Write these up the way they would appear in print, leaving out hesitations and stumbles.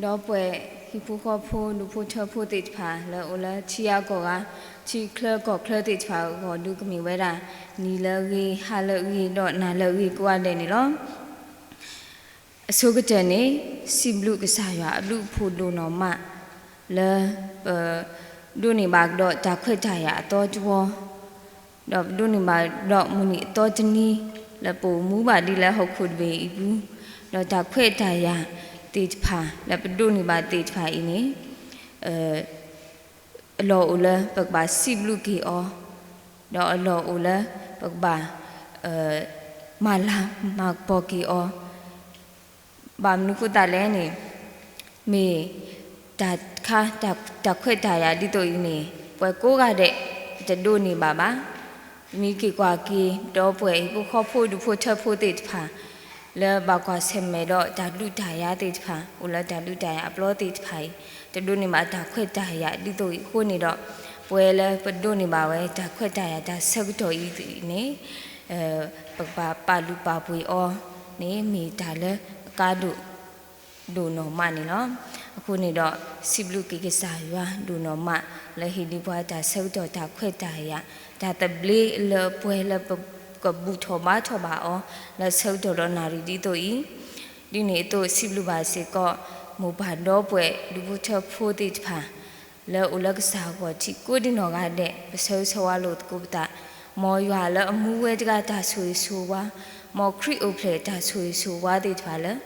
đó bữa khi phụ kho phụ đủ phụ chờ phụ tịt phá là ô là chia có à chi có khơi tịt phá có đủ cái mình vậy là ni là gì hà là gì đó na là gì qua đây này đó số cái chuyện này sim lu cái sao ya lu phụ đồ nó mà là đồ này bạc đó chả khơi chả ya to chúa đó đồ này bạc đó muốn to chân đi là bố mũ bà đi là học khôi về ibu đó chả khơi chả ya tịt phá là đồ này bạc tịt phá ini lo ula bậc bà sim lu kỳ o đó lo ula bậc bà mà là mà bỏ kỳ o bà mình cũng ta lẽ này mì ta khá ta khơi ta ya đi tôi này bởi cố gắng đểจะดูนี่bà báมีกี่กว่ากี่ดอกป่วยผู้ครอบครัวดูผู้เช่าผู้ติดผ่าแล้วบางกว่าเสมอดอกจะดูใจยาติดผ่าอุลจะดูใจอัปโหลดติดผ่าจะดูนี่มาจะค่อยใจยาดีตัวคนนี่ดอกป่วยแล้วไปดูนี่บ่าวไว้จะค่อยใจยาจะสักตัวอีนี่ปะปาลูปาปุยอนี่มีแต่ละกาดูหนอมานี่เนาะคนนี่ดอกสิบลูกกี่สายว่าดูหนอมาแล้วเห็นดีว่าจะสักตัวจะค่อยใจยาจะตะเบลเลป่วยแล้วกับบุชบาอ๋อแล้วเซลล์ตัวนารีดีตัวอีดีนี่ตัวสิบลูบาสิก็หมู่บ้านดอป่วยดูบุชบพูดติดผ่าแล้วอุลักษากว่าที่กูดินออกาเดะเซลล์สวาลุดกูตามออยู่แล้วมูเวจกาตาสวยสวามอคริโอเพลตาสวยสวาติดผ่าแล้ว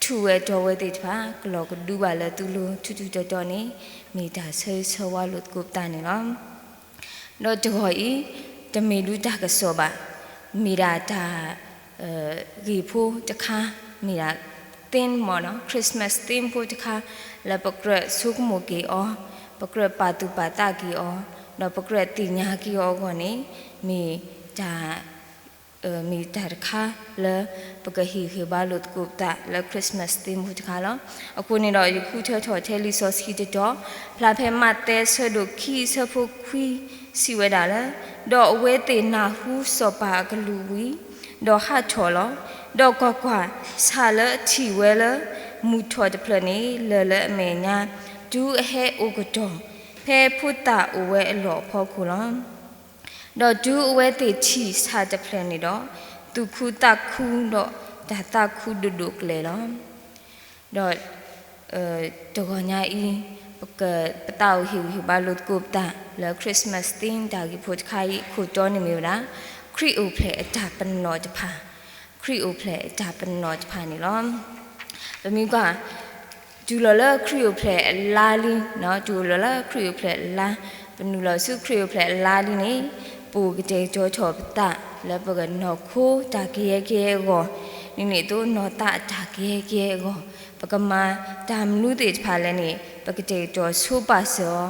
ทูเวจเวติดผ่ากลอกดูบาแล้วตุลูทุจนี่มีตาเซลล์สวาลุดกูตานี่เนาะเราจะหอยจะมีรู้จักกับสวบะมีราตากีพูจะค่ะมีราเต้นหมอเนาะคริสต์มาสเต้นพูจะค่ะแล้วปกติสุกโมกีอ๋อปกติปาตุปาตากีอ๋อแล้วปกติติญากีอ๋อก่อนนี้มีจะมีแต่ค่ะแล้วปกติคือบาลุดกุบตาแล้วคริสต์มาสเต้นพูจะค่ะแล้วအခုနေတော့ယခုချောချောเทลิซอสคีတော့พลาเพมาเตสดุคีสพุคุยสิเวดาละดอกเวเตนาหูสปากลูวีดอกฮัดชอลดอกกว่าซาละชีเวละมูทอดเพลนี้เลเมญาดูเฮโอกดอเพพุตตาอเวหลอพอคุลดอกดูเวเตชีซาจะเพลนี้ดอกตุคูตาคูดอกตาคูดุกเลยละดอกตัวกญาอีเกิดปะเต่าหิวบาลุดกูตาแล้วคริสต์มาสติ้งดากิพูดใครขูดจอนี่มีนะครีโอเพลจ่าเป็นนอจะพาครีโอเพลจ่าเป็นนอจะพานี่ล้อมแล้วมีกว่าจูเลอร์ครีโอเพลลาลีเนาะจูเลอร์ครีโอเพลลาเป็นนูเลอร์ซื้อครีโอเพลลาลีนี่ปูกเจจอชอบตาแล้วปกันนอคู่ตาเกียก็นี่ตัวนอตาตาเกียก็ปกมาตามนู้ติดพาแล้วนี่ปกติจอสู้ปัสสาวะ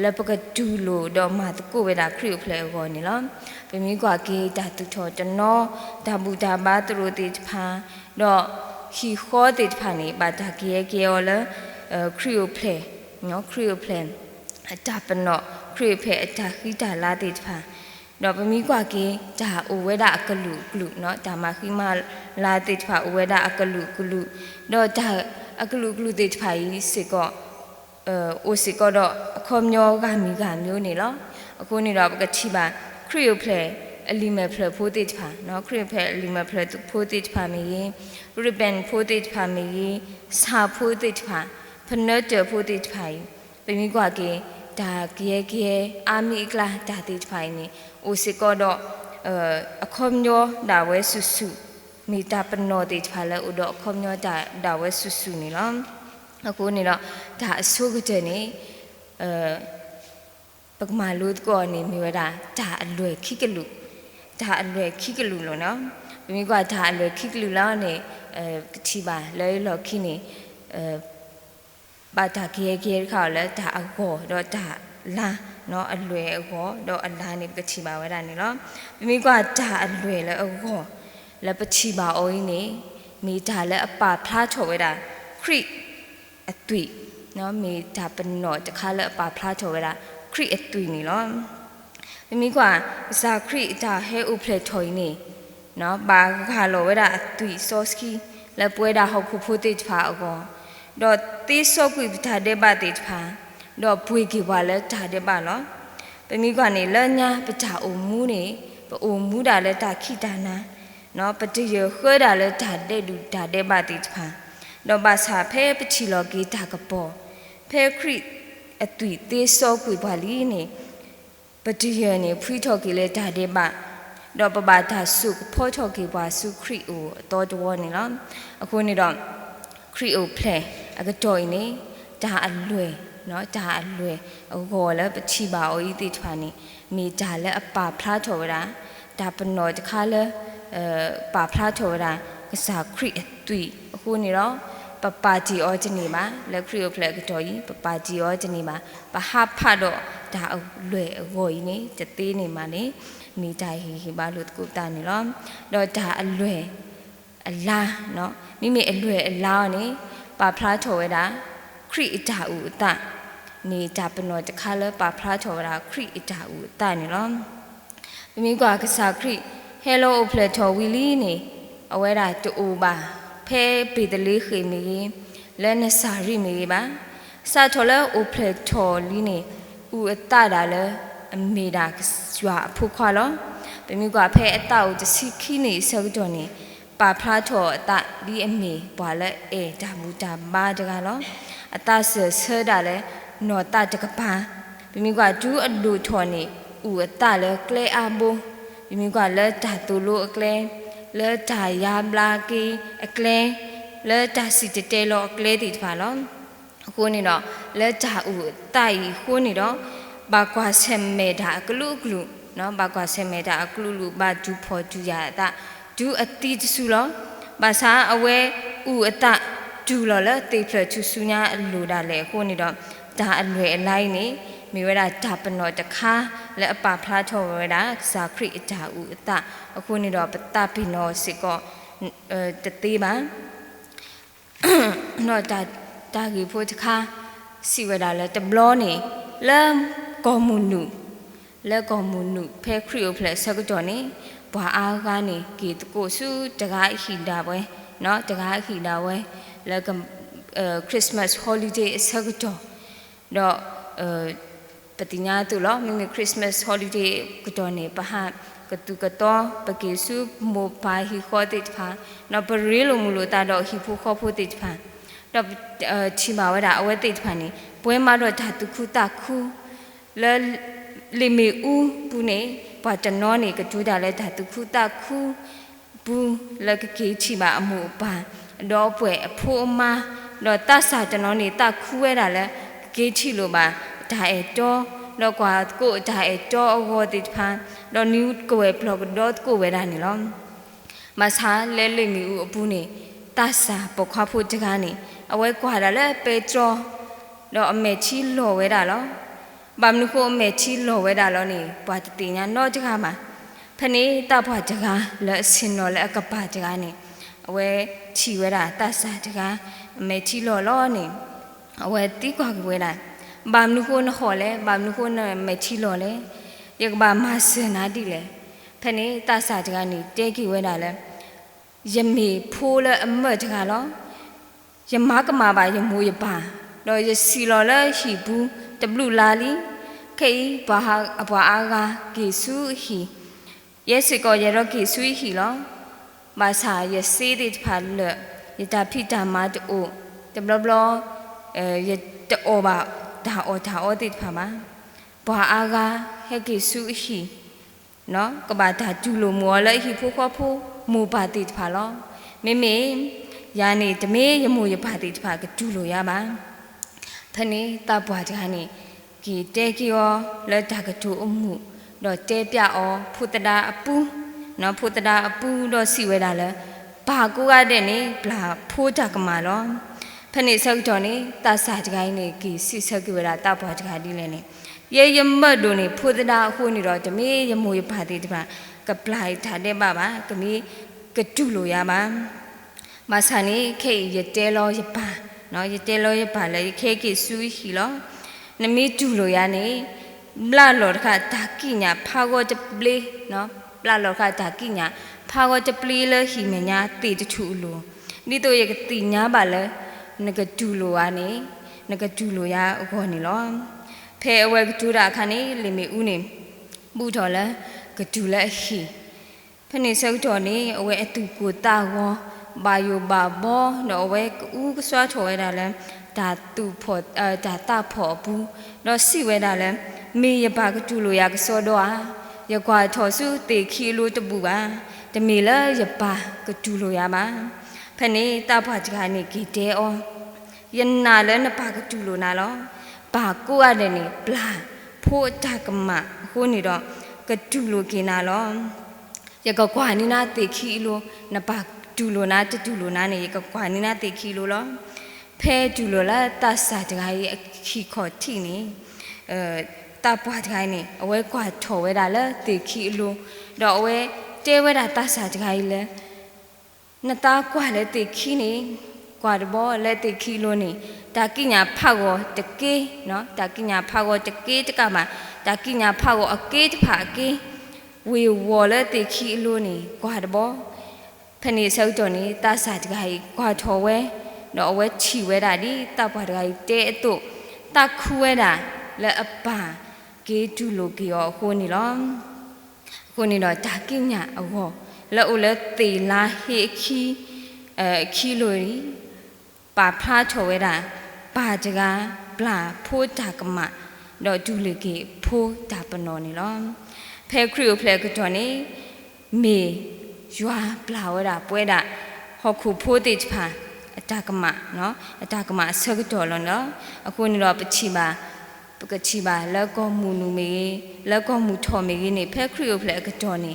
แล้วปกติดูโลดอกมาตะกูเวลาคริวเพลก่อนนี่ล้อเป็นมีกว่ากีตาตุชอจะนอตาบูตาบาตรูติดพาดอกฮีโคติดพานี่บาตาเกียแล้วคริวเพลเนาะคริวเพลจ่าเป็นเนาะคริวเพลจ่าขี้จ่าลาติดพาดอกเป็นมีกว่ากีจ่าอุเวดากลุเนาะจ่ามาขี้มาลาติดพาอุเวดากลุดอกจ่ากลุติดพาอีสิก็โอสิก็ดอกคอมโยกามีกาမျိုးนี่လောအခုนี่တော့ကချိပါခရီယိုဖလေအလီမဲဖလေဖိုတိဖာနော်ခရီယိုဖလေအလီမဲဖလေဖိုတိဖာမီရီဘန်ဖိုတိဖာမီစာဖိုတိဖာဖနတ်တဖိုတိဖာပြမိกว่าကေဒါကေအာမီကလာဒါတိဖာนี่โอสิก็ดอกအခေါมโยဒါဝဲဆုဆုမိတာပနောတိဖာလဲဥတော့အခေါมโยဒါဝဲဆုဆုนี่လောအခုနေတော့ဒါအဆိုးကြတဲ့နေပကမာလို့ကောနေမြဝတာဒါအလွယ်ခိကလူလို့နော်မိကဒါအလွယ်ခိကလူလောက်နေချီပါလဲလော်ခိနေဘာတာကေခါလဲဒါအကောတော့ဒါလာနော်အလွယ်အကောတော့အလားနေပချီပါဝဲတာနေနော်မိကဒါအလွယ်လဲအကောလဲပချီပါအိုးနေမိဒါလဲအပါဖလားချော်ဝဲတာခရိအတွေ့နော်မိဒါပနောတခါလဲအပါဖလားချော်ဝဲတာခရိအတွေ့နေလောမိကဇာခရိဒါဟဲဥဖလက်ထော်နေနော်ဘာခါလောဝဲတာအတွေ့စောစကီလဲပွဲတာဟုတ်ခုဖိုတိဖာအကော တော့တေးစောကွေတာတဲ့ပါတေဖာတော့ဘွေကေပါလဲတာတဲ့ပါလောပမိကနေလညာပချာအုံမူနေပအုံမူတာလဲတာခိတာနာနော်ပတိရခွဲတာလဲတာတဲ့လူတာတဲ့ပါတေဖာတော့ပါစာဖဲပချီလောကေတာကပေါ်ဖဲခရစ်အသွီတေးစောကွေပါလီနေပတိရနေဖွီထော်ကေလဲတာတဲ့ပါတော့ပပတာစုဖောထော်ကေပါစုခရစ်အိုတော်တော်နေလားအခုနေတော့ခရစ်အိုဖလဲအကတော်နေဒါအလွယ်နော်ဒါအလွယ်အခုလည်းပချီပါအိုဤတိထွာနေမိဒါလည်းအပါဖလားထော်တာဒါပနော်တခါလဲပါဖလားထော်တာကစားခရစ်အသွီအခုနေတော့ပပဂျီအောဂျနီပါလက်ခရစ်အိုဖလဲကတော်ကြီးပပဂျီအောဂျနီပါပဟာဖတ်တော့ဒါအလွယ်အဝေါ်ကြီးနေတသေးနေမှာနေမိတိုင်ဟီပါလို့ကိုတာနေလောတော့ဒါအလွယ်အလားနော်မိမိအလွယ်အလားနေပါဖလားထော်ဝဲတာခရစ်အတာဦးအတနေတာပနောတခါလဲပါဖလားထော်ဝဲတာခရစ်အတာဦးအတနေလောမိမိကကစားခရစ်ဟဲလိုဖလက်ထော်ဝီလီနေအဝဲတာတူပါဖဲပေတလေးခေမီလဲနစာရီမီပါစာထော်လဲအိုဖလက်ထော်လီနေဦးအတတာလဲအမေတာရွာအဖို့ခွာလောမိမိကဖဲအတောက်တစီခီနေဆောက်တော်နေပါဖလားထော်အတဒီအမေဘွာလဲဒါမူတာပါတကလောအတဆဲတာလဲနော်တတကပါမိမိကဒူးအလူထော်နေဦးအတလဲကလဲအဘိုးမိမိကလဲဒါတူလို့အကလဲလဲဒါယာဘလာကီအကလဲလဲဒါစီတဲလောအကလဲတီပါလောအခုနေတော့လဲဒါဦးတိုင်ခုနေတော့ဘာကွာဆမ်မေတာကလူကလူနော်ဘာကွာဆမ်မေတာကလူလူဘာဒူဖော်ဒူရတာဒူအတီတဆူလောဘာသာအဝဲဥအတဒူလောလဲတေဖလချူဆူညာအလူတာလဲခုနေတော့ဒါအလွယ်အလိုက်နေမိဝဲတာဒါပနောတခါလဲအပါဖလားထော်ဝဲတာဇာခရစ်အတာဥအတအခုနေတော့ပတပိနောစစ်ကောတသေးပါနော်ဒါကြီးဖို့တခါစီဝဲတာလဲတဘလောနေလဲကောမူနုလဲကောမူနုဖဲခရီယိုဖလက်ဆက်ကတော့နေဘွာအားကနေကေတကိုစုတကားဟီတာပွဲနော်တကားဟီတာပွဲလဲခရစ်စမတ်ဟောလီဒေးဆက်ကတော့တော့ပတိညာတူလောမိမိခရစ်စမတ်ဟောလီဒေးကတော့နေပဟာကတူကတော့ပကေစုမိုပါဟီခေါ်တဲ့ဖာနော်ပရီလိုမူလို့တာတော့ဟီဖို့ခေါ်ဖို့တဲ့ဖာတော့ချီမာဝဲတာအဝဲတဲ့ဖာနေပွဲမှာတော့ဓာတုခုတခုလဲလီမီဦးဘူးနေဘာတနောနေကကျူးတာလဲဓာတုခုတခုဘူးလက်ကကေချီမာအမှုပါတော့ပွဲအဖိုးအမတော့တဆာတနောနေတခုဝဲတာလဲကေချီလိုပါဒါအဲတော့တော့ကွာကိုဒါအဲတော့အဝတိဖန်တော့နျူကိုဝဲဘလော့တော့ကိုဝဲတာနေလောမဆာလဲလီမီဦးအဘူးနေတဆာပခွားဖို့တကားနေအဝဲကွာတာလဲပေထရောတော့အမေချီလော်ဝဲတာလောဘာမနုခိုအမေချီလော်ဝဲတာလောနေဘာတတိညာတော့တကားမှာဖနေတဘွားတကားလဲအစင်တော်လဲအကပါတကားနေအဝဲချီဝဲတာတဆာတကားအမေချီလော်လောနေအဝဲတီးကွာဝဲတာဘာမနုခိုနခေါ်လဲဘာမနုခိုနမေချီလော်လဲယကဘာမဆနာတိလဲဖနေတဆာတကားနေတဲကီဝဲတာလဲယမေဖိုးလဲအမတ်တကားလောယမကမာပါယမိုးယပါတော့ယစီလော်လဲဟီဘူးတဘလူလာလီခေဘာဟာအဘွာအားကကေဆူဟီယက်စကောရရောကေဆူဟီလောမဆာယစီဒီဖာလယတာဖိတာမတ်အိုတဘလဘလယတောဘာဒါအောတိဖာမဘွာအားကဟဲကေဆူဟီနော်ကဘာတာကျူလိုမောလဲဟီဖိုခွာဖိုမူပါတိဖာလောမေမေယာနေတမေယမိုးယပါတိဖာကကျူလိုရပါဖနေတဘွားတခါနေကီတဲကီယောလက်တာကတူအမှုတော့တဲပြအောဖုတတာအပူနော်ဖုတတာအပူတော့စီဝဲတာလဲဘာကိုကတဲ့နေဘလာဖိုးတာကမာလောဖနေဆောက်တော်နေတဆာတကိုင်းနေကီစီဆောက်ကဝဲတာတဘွားတခါဒီလဲနေရေယမတ်တို့နေဖုတတာအခုနေတော့တမေယမိုးယပါတိတပါကပလိုက်ထားတဲ့ပါကမီကတူလိုရပါမဆာနေခေရတဲလောရပါနော်ရတဲလောရပါလေခေကေဆူဟီလောနမီတူလိုရနေဘလာလောတခါဒါကိညာဖာကောတပလီနော်ဘလာလောခါဒါကိညာဖာကောတပလီလေဟီမညာတေတချူလိုနိတို့ရကတိညာပါလေ nega dulo ani nega dulo ya go ni lo phe awe dura khani limi uni bu tho la ga du la hi phani sau tho ni awe atu ko ta wo ba yo ba bo no awe u ka swa tho da la da tu pho da ta pho bu no si we da la mi ya ba ga du lo ya ga so do a ya kwa tho su te khi lo tu bu ba de mi la ya ba ga du lo ya ba phani ta pha ja ni ki de o yan na la na ba ga du lo na lo ba ko a de ni pla pho ta ka ma ho ni do ga du lo ki na lo ya ga kwa ni na te khi lo na ba du lo na tu lo na ni ga kwa ni na te khi lo lo phe du lo la ta sa ja yi khi kho thi ni ta pwa ja ni awe kwa tho we da la te khi lo do awe te we da ta sa ja yi le na ta kwa le te khi ni kwa de bo le te khi lo ni ta ki nya pha go te ke no ta ki nya pha go te ke te ka ma ta ki nya pha go a ke te pha ke we wo le te khi lo ni kwa de bo phani sau to ni ta sa ja yi kwa tho we no awe chi we da di ta pwa da yi te to ta khu we da le a pa ke tu lo ke yo ko ni lo ko ni do ta ki nya a wo le o le te la he khi lo ri pa phra tho we da pa jaga pla pho ta ka ma do tu le ke pho ta pa no ni lo phe khri o phle ka to ni me ywa pla we da pwe da ho khu pho te pha အတကမနော်အတကမဆက်တော်လောနော်အခုနေတော့ပချီပါပကချီပါလက်ကောမူနူမေလက်ကောမူထော်မေနေဖက်ခရီယိုဖလက်ကတော်နေ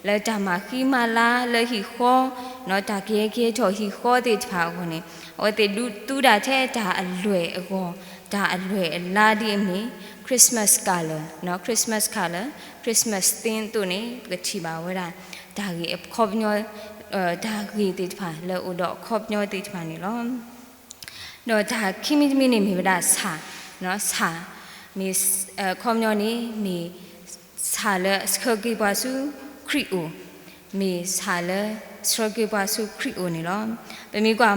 လက်တမခီမာလာလက်ဟီခေါ်နော်တာကေကေထော်ဟီခေါ်တဲ့ချာခုနေဟောတဲ့တူတာတဲ့ဒါအလွယ်အကောဒါအလွယ်အလားဒီအမီ Christmas color နော် Christmas color Christmas theme တို့နေပကချီပါဝဲတာဒါကြီးခေါ်ညောဒါကြီးတိဖာလောတော့ခေါပညောတိဖာနေလောတော့ဒါခိမိမိနေမိဗဒါစာနော်စာမိခေါပညောနေမိစာလစခဂိပါစုခရီအိုမိစာလစခဂိပါစုခရီအိုနေလောပမိကွာ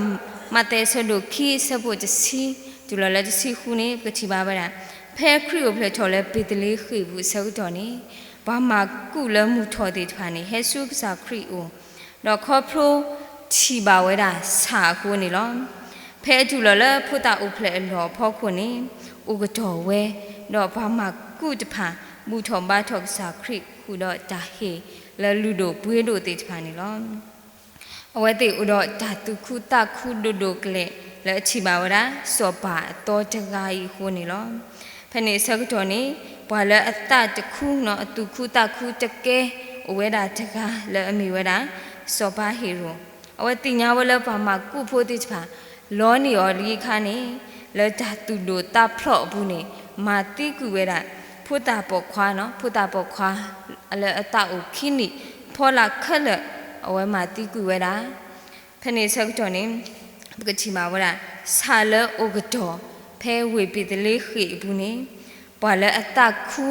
မတဲဆဒိုခိစဖို့တစီဒူလလတစီခုနေပတိပါဗရာဖဲခရီအိုဖလက်ထော်လဲပေတလေးခိဘူးဆောက်တော်နေဘာမကုလမှုထော်တိဖာနေဟဲဆုပစာခရီအိုတော့ခေါပရိုချီပါဝဲတာစာခုနေလောဖဲကျူလလဖုတာဥဖလဲလောဖောခုနေဥကတော်ဝဲတော့ဘာမှကုတဖာမူထောဘာထောစာခရိခုတော့တာဟေလလူတို့ပွေးတို့တေတဖာနေလောအဝဲတေဥတော့ဓာတုခုတခုဒုဒုကလေလဲချီပါဝဲတာစောပါတော့တကားကြီးခုနေလောဖဲနေဆက်တော်နေဘာလဲအတတခုနော်အတုခုတခုတကဲဝဲတာတကားလဲအမိဝဲတာစောပါဟီရိုအဝတိညာဝလပါမကုဖို့တိချာလောနီယောလီခါနေလဲဓာတုလိုတဖလော့ဘူးနေမာတိကူဝဲတာဖုတာပေါခွာနော်ဖုတာပေါခွာအလဲအတအိုခိနိဖောလာခက်လက်အဝဲမာတိကူဝဲတာဖနေဆက်တော်နေပကတိမာဝဲတာဆာလဲအိုကတော်ဖဲဝေပိတလေးခိဘူးနေဘာလဲအတခု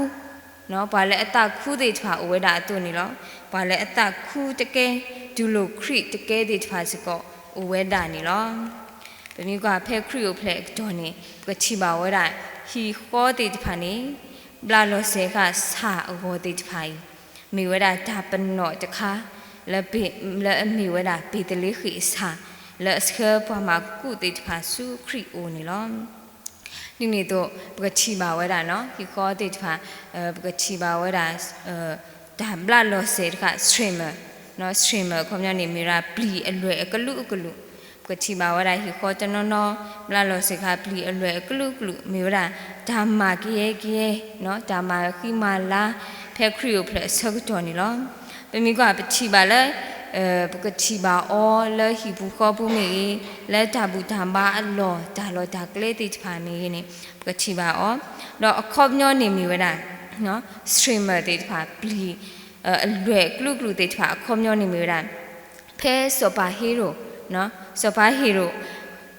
နော်ဘာလဲအတခုတိချာဝဲတာအတုနေလောဘာလဲအတခုတကဲဒူလိုခရီတကဲတိချာစကောဝဲတာနေလောဘယ်မျိုးကဖဲခရီကိုဖလက်တော်နေပကချီပါဝဲတာဟီခေါ်တိချာနေဘလာလောဆေကစာအဝတိချာမိဝဲတာဒါပနော့တခါလက်ပိလက်အမိဝဲတာပေတလေးခိစာလက်စခပမာကုတိချာစုခရီအိုနေလောဒီနေ့တော့ပကချီပါဝဲတာနော်ဟီခေါ်တိချာပကချီပါဝဲတာဒါဘလာလောဆေကစထရီမာနော်စထရီမာခေါမြနေမီရာပလီအလွယ်အကလူအကလူပကချီပါဝဲတာဟီခေါ်တနော်နော်ဘလာလောဆေကပလီအလွယ်အကလူကလူမီရာဒါမာကီယေနော်ဒါမာခိမာလာဖဲခရီယိုဖလက်ဆောက်တော်နေလောပမီကပချီပါလဲပကချီပါအောလဲဟီဘူးခေါ်ဘူးမီလဲဒါဘူးဒါမာအလောဒါလောဒါကလေးတိဖာနေနေပကချီပါအောတော့အခေါ်ညောနေမီဝဲတာနော်စထရီမာတိဖာပလီအလွယ်ကလူကလူတိဖာအခေါ်ညောနေမီဝဲတာဖဲစောပါဟီရိုနော်စောပါဟီရို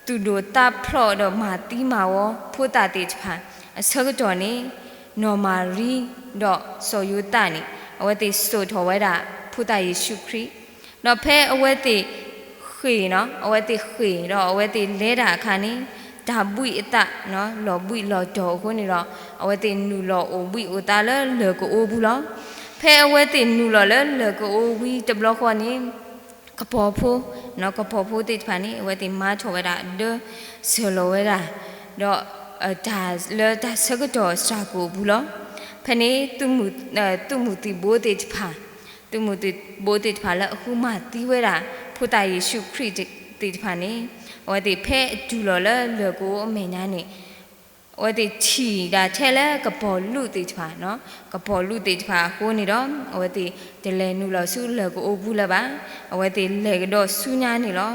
တူဒိုတာဖလော့တော့မာတီမာဝဖိုတာတိဖာအစကတော်နေနော်မာရီတော့ဆိုယူတာနေအဝဲတိဆိုထော်ဝဲတာဖိုတာယေရှုခရစ်နော်ဖဲအဝဲတိခ khỉ nó ở ngoài thì khỉ đó ở ngoài thì lẽ đã khá ní đã bụi ta nó lò bụi lò trò của này đó ở ngoài thì nụ lò ô bụi ô ta lỡ lỡ của ô bụi đó phe ở ngoài thì nụ lò lỡ của ô bụi tập lò khoa ní cái bò phô nó cái bò phô thì phải ní ở ngoài thì má cho vậy đã đỡ sờ lò vậy đã đó ta lỡ ta sờ cái trò sa của bụi đó phe ní tu mù thì bố thì phải tu mù thì bố thì phải là khu mà tí vậy đãผู้ตายยิสุคริสต์ติดผ่านนี้ว่าติเพะจุลละเหลือกูเมญานี่ว่าติฉีดาเชละกระปอลุติดผ่านเนาะกระปอลุติดผ่านคนนี่ดอว่าติเดเลนูละสู้เหลือกูโอบุละบ้าว่าติเหลือก็ดอสู้ญานี่หรอ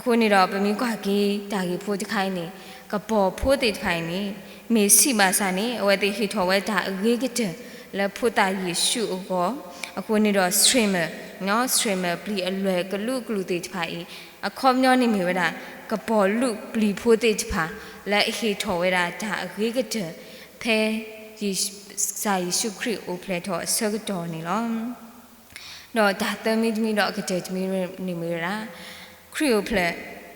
คนนี่ดอเป็นมีกว่ากีตากีพูดใครนี่กระปอพูดติดผ่านนี่มีสิบาสานี่ว่าติฮิตเอาไว้ตาเกกิจแล้วผู้ตายยิสุก็คนนี่ดอสตรีมเมอร์เนาะสตรีมเมอร์ปลีอลวยกะลุกลุติดผ่าอีอะคอมย้อนนี่มีเวลากะปอลุปลีโพติดผ่าและเฮทอเวลาตาเกกะเจเพยิสายยิสุคริสต์โอเพลทอเซกตอนี่ลอดอตาเตมีดอกะเจมีนี่มีเวลาคริโอเพล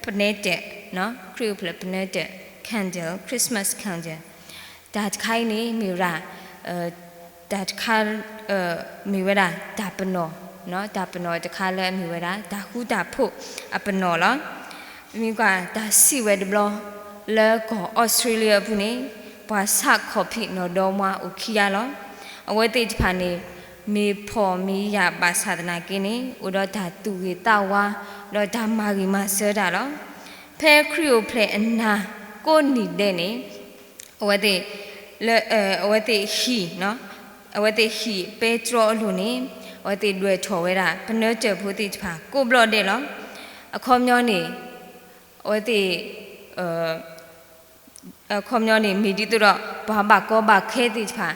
พเนเจเนาะคริโอเพลพเนเจแคนเดลคริสต์มาสแคนเดลตาไคนี่มีเวลาตาคามีเวลาตาปนอเนาะตาปนอจะคาแล้วมีเวลาตาหูตาพุอปนอแล้วมีกว่าตาสิเวดบลอแล้วก็ออสเตรเลียพวกนี้ภาษาขอพิโนดอมาอุคิยาแล้วเอาไว้ติดผ่านนี้มีพอมียาบาสาตนากินี่อุดรตาตุกิตาวาดอตามาริมาเสดาแล้วเพคริโอเพลอันนาก็นิเดนี่เอาไว้ติเอาไว้ติฮีเนาะเอาไว้ติฮีเปโตรลุนี่ว่าติด้วยถอเวลาพเนเจอผู้ติผากูบลอเดลอคอมยอนี่ว่าติคอมยอนี่มีดิตุรบาบาก็บาเคติผา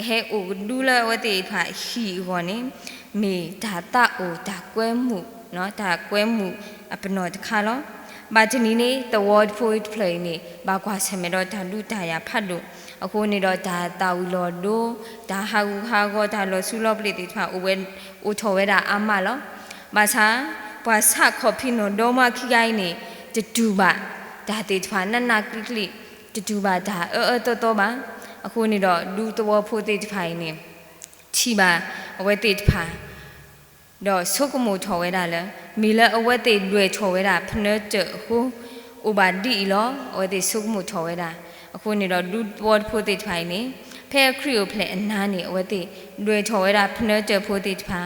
แค่อูดูแลว่าติผาฮีหัวนี่มีตาตาโอตากวยหมู่เนาะตากวยหมู่อปนอตคาลบาจนี้นี่ the word poet play นี่บากว่าเสมดอตาดูตายาพัดดูအခုနေတော့ဒါတာဝီလော်ဒိုဒါဟာကောဒါလော်ဆူလော်ပလီတီဖာအိုဝဲအိုထော်ဝဲတာအမလောဘာသာဘာစာခေါဖီနိုဒေါမခိကိုင်းနေတတူပါဒါတေဖာနနာကလီကလီတတူပါဒါတော်ပါအခုနေတော့လူတော်ဖို့တေဖိုင်နေချီပါအဝဲတေဖာတော့ဆုကမိုထော်ဝဲတာလဲမီလဲအဝဲတေလွယ်ထော်ဝဲတာဖနှဲကျဟိုဥပါဒီလောအဝဲတေဆုကမိုထော်ဝဲတာအခုနေတော့လူပေါ်ဖို့တိထိုင်နေဖဲခရီယိုဖလက်အနာနေအဝတိလွယ်ထော်ရတာဖနှဲကျဖို့တိဖာ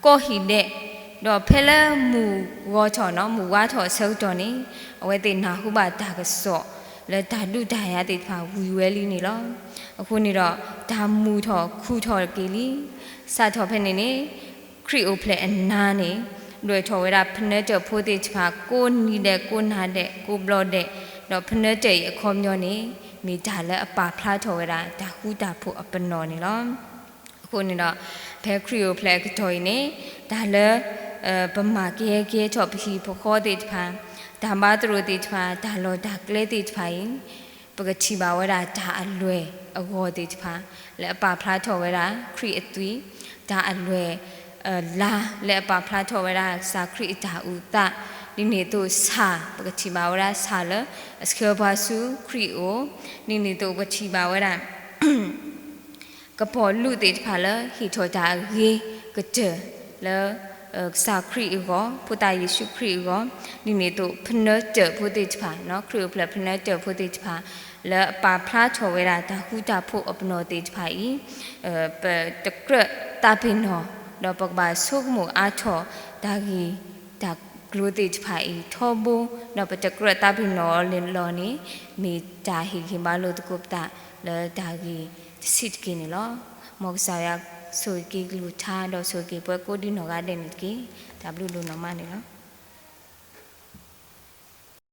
ကောဟီတဲ့တော့ဖဲလဲမူဝါချောနော်မူဝါထော်ဆုတ်တော်နေအဝတိနာဟုပါတာကစော့လဲဓာတုဓာရတိဖာဝီဝဲလီနေလောအခုနေတော့ဓာမူထော်ခုထော်ကီလီစာထော်ဖဲနေနေခရီယိုဖလက်အနာနေလွယ်ထော်ရတာဖနှဲကျဖို့တိဖာကိုနီတဲ့ကိုနာတဲ့ကိုဘလော့တဲ့တော့ဖနှဲကျအခေါ်မျိုးနေมีดาและอปาพลาโทเวราดาหูดาผู้อปนอนี่ล้อคนนี่เนาะแพคริโอแพลกทอยนี่ดาและประมาเกชอบพีพข้อติดพาดาบาตรูติดพาดาโลดากเลติดพายปกติบาเวราดาอลวยอโกติดพาและอปาพลาโทเวราครีเอตุยดาอลวยลาและอปาพลาโทเวราสาครีดาอุตะนี่นี่ตัวสาปกติบาวราสาละสเคบาสุครีโอนี่ตัวปกติบาวรากระพอลุติดพาละฮิโตดาเกกเจแล้วสาครีก็ผู้ตายยิสุครีก็นี่ตัวพเนเจผู้ติดพาเนาะครีเพลพเนเจผู้ติดพาแล้วปาพลาโทเวราตาหูตาผู้อปโนติดพาอีเปตะกระตาพินหอดอกปกบาสุกหมู่อาทอดากีดากลูติไผ่ทอบูนปจักรตาพินอเลนลอนี่มีจาหิขิมาโลตกุปตาและดากีสิทกินี่ลอมอกสายาสุกีกลูชาดอสุกีปะโกดินอกาเดนิกีดับลูนอมานี่ลอ